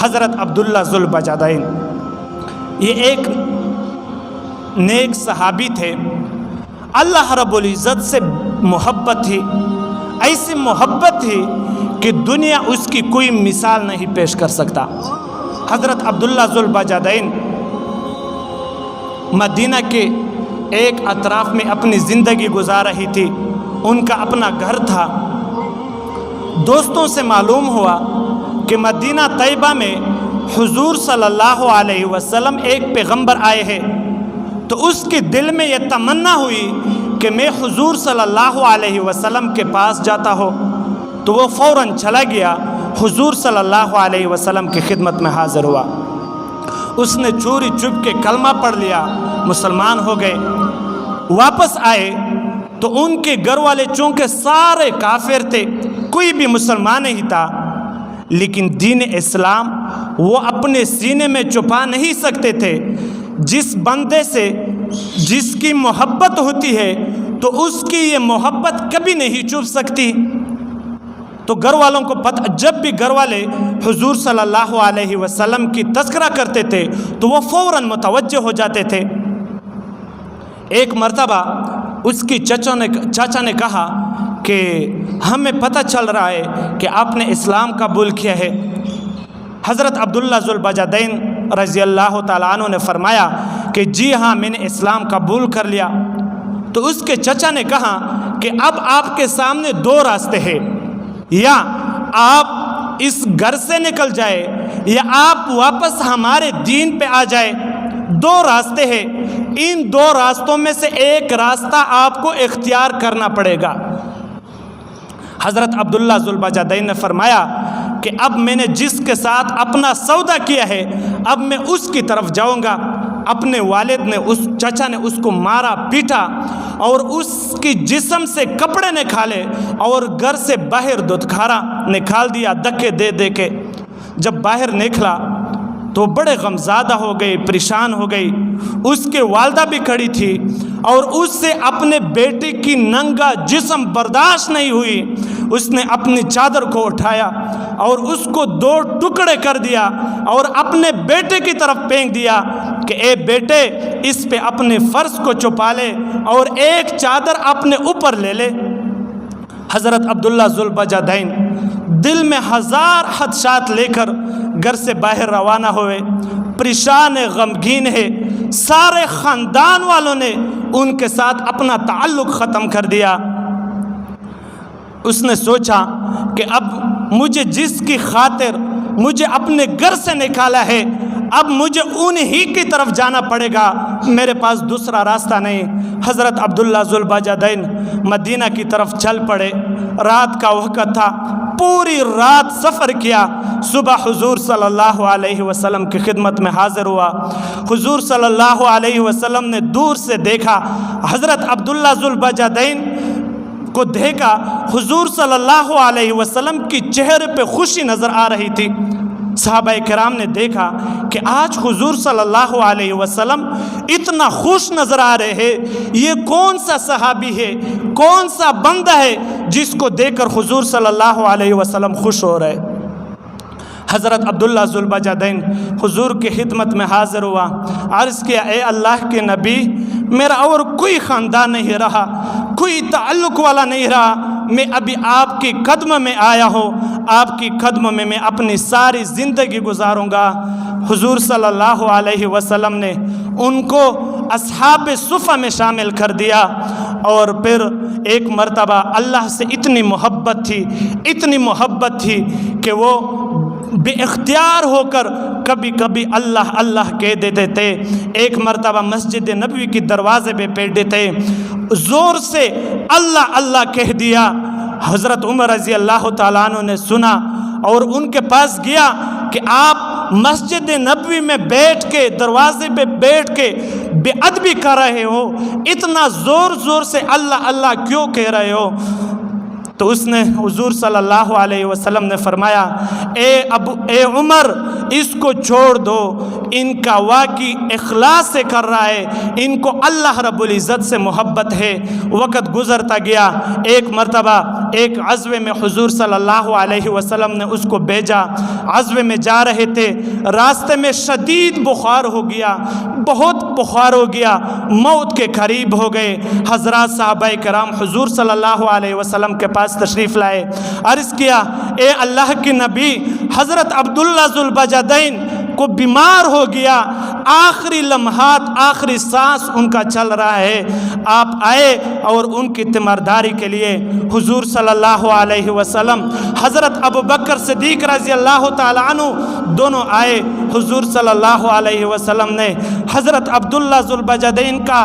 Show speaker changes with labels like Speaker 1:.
Speaker 1: حضرت عبداللہ ذوالبجادین یہ ایک نیک صحابی تھے، اللہ رب العزت سے محبت تھی، ایسی محبت تھی کہ دنیا اس کی کوئی مثال نہیں پیش کر سکتا۔ حضرت عبداللہ ذوالبجادین مدینہ کے ایک اطراف میں اپنی زندگی گزار رہی تھی، ان کا اپنا گھر تھا۔ دوستوں سے معلوم ہوا کہ مدینہ طیبہ میں حضور صلی اللہ علیہ وسلم ایک پیغمبر آئے ہیں، تو اس کے دل میں یہ تمنا ہوئی کہ میں حضور صلی اللہ علیہ وسلم کے پاس جاتا ہو، تو وہ فوراً چلا گیا، حضور صلی اللہ علیہ وسلم کی خدمت میں حاضر ہوا۔ اس نے چوری چپ کے کلمہ پڑھ لیا، مسلمان ہو گئے۔ واپس آئے تو ان کے گھر والے چونکہ سارے کافر تھے، کوئی بھی مسلمان نہیں تھا، لیکن دین اسلام وہ اپنے سینے میں چھپا نہیں سکتے تھے۔ جس بندے سے جس کی محبت ہوتی ہے تو اس کی یہ محبت کبھی نہیں چھپ سکتی۔ تو گھر والوں کو پتہ، جب بھی گھر والے حضور صلی اللہ علیہ وسلم کی تذکرہ کرتے تھے تو وہ فوراً متوجہ ہو جاتے تھے۔ ایک مرتبہ اس کی چاچا نے کہا کہ ہمیں پتہ چل رہا ہے کہ آپ نے اسلام قبول کیا ہے۔ حضرت عبداللہ ذوالبجادین رضی اللہ تعالیٰ عنہ نے فرمایا کہ جی ہاں، میں نے اسلام قبول کر لیا۔ تو اس کے چچا نے کہا کہ اب آپ کے سامنے دو راستے ہیں، یا آپ اس گھر سے نکل جائے یا آپ واپس ہمارے دین پہ آ جائے، دو راستے ہیں، ان دو راستوں میں سے ایک راستہ آپ کو اختیار کرنا پڑے گا۔ حضرت عبداللہ ذوالبجادین نے فرمایا کہ اب میں نے جس کے ساتھ اپنا سودا کیا ہے اب میں اس کی طرف جاؤں گا۔ اپنے والد نے، اس چچا نے اس کو مارا پیٹا اور اس کی جسم سے کپڑے نکالے اور گھر سے باہر دھتکارا نکال دیا دھکے دے دے کے۔ جب باہر نکلا تو بڑے غمزدہ ہو گئی، پریشان ہو گئی۔ اس کے والدہ بھی کھڑی تھی اور اس سے اپنے بیٹے کی ننگا جسم برداشت نہیں ہوئی۔ اس نے اپنی چادر کو اٹھایا اور اس کو دو ٹکڑے کر دیا اور اپنے بیٹے کی طرف پھینک دیا کہ اے بیٹے، اس پہ اپنے فرض کو چھپا لے اور ایک چادر اپنے اوپر لے لے۔ حضرت عبداللہ ذوالبجادین دل میں ہزار خدشات لے کر گھر سے باہر روانہ ہوئے، پریشان غمگین ہے۔ سارے خاندان والوں نے ان کے ساتھ اپنا تعلق ختم کر دیا۔ اس نے سوچا کہ اب مجھے جس کی خاطر مجھے اپنے گھر سے نکالا ہے اب مجھے انہی کی طرف جانا پڑے گا، میرے پاس دوسرا راستہ نہیں۔ حضرت عبداللہ ذوالبجادین مدینہ کی طرف چل پڑے۔ رات کا وقت تھا، پوری رات سفر کیا۔ صبح حضور صلی اللہ علیہ وسلم کی خدمت میں حاضر ہوا۔ حضور صلی اللہ علیہ وسلم نے دور سے دیکھا، حضرت عبداللہ ذوالبجادین کو دیکھا، حضور صلی اللہ علیہ وسلم کی چہرے پہ خوشی نظر آ رہی تھی۔ صحابہ کرام نے دیکھا کہ آج حضور صلی اللہ علیہ وسلم اتنا خوش نظر آ رہے ہیں، یہ کون سا صحابی ہے، کون سا بندہ ہے جس کو دیکھ کر حضور صلی اللہ علیہ وسلم خوش ہو رہے۔ حضرت عبداللہ ذوالبجادین حضور کی خدمت میں حاضر ہوا، عرض کیا اے اللہ کے نبی، میرا اور کوئی خاندان نہیں رہا، کوئی تعلق والا نہیں رہا، میں ابھی آپ کے قدم میں آیا ہوں، آپ کی قدم میں میں اپنی ساری زندگی گزاروں گا۔ حضور صلی اللہ علیہ وسلم نے ان کو اصحاب صفہ میں شامل کر دیا، اور پھر ایک مرتبہ اللہ سے اتنی محبت تھی کہ وہ بے اختیار ہو کر کبھی کبھی اللہ اللہ کہہ دیتے تھے۔ ایک مرتبہ مسجد نبوی کی دروازے پہ بیٹھے تھے، زور سے اللہ اللہ کہہ دیا۔ حضرت عمر رضی اللہ تعالیٰ عنہ نے سنا اور ان کے پاس گیا کہ آپ مسجد نبوی میں بیٹھ کے، دروازے پہ بیٹھ کے بے ادبی کر رہے ہو، اتنا زور زور سے اللہ اللہ کیوں کہہ رہے ہو؟ تو اس نے حضور صلی اللہ علیہ وسلم نے فرمایا اے عمر، اس کو چھوڑ دو، ان کا واقعی اخلاص سے کر رہا ہے، ان کو اللہ رب العزت سے محبت ہے۔ وقت گزرتا گیا، ایک مرتبہ ایک غزوے میں حضور صلی اللہ علیہ وسلم نے اس کو بھیجا۔ غزوے میں جا رہے تھے، راستے میں شدید بخار ہو گیا، بہت بخار ہو گیا، موت کے قریب ہو گئے۔ حضرات صحابہ کرام حضور صلی اللہ علیہ وسلم کے پاس تشریف لائے، عرض کیا اے اللہ کے نبی، حضرت عبداللہ ذوالبجدین کو بیمار ہو گیا، آخری لمحات، آخری سانس ان کا چل رہا ہے، آپ آئے اور ان کی تیمارداری کے لیے۔ حضور صلی اللہ علیہ وسلم، حضرت ابوبکر صدیق رضی اللہ تعالیٰ عنہ دونوں آئے۔ حضور صلی اللہ علیہ وسلم نے حضرت عبداللہ ذوالبجدین کا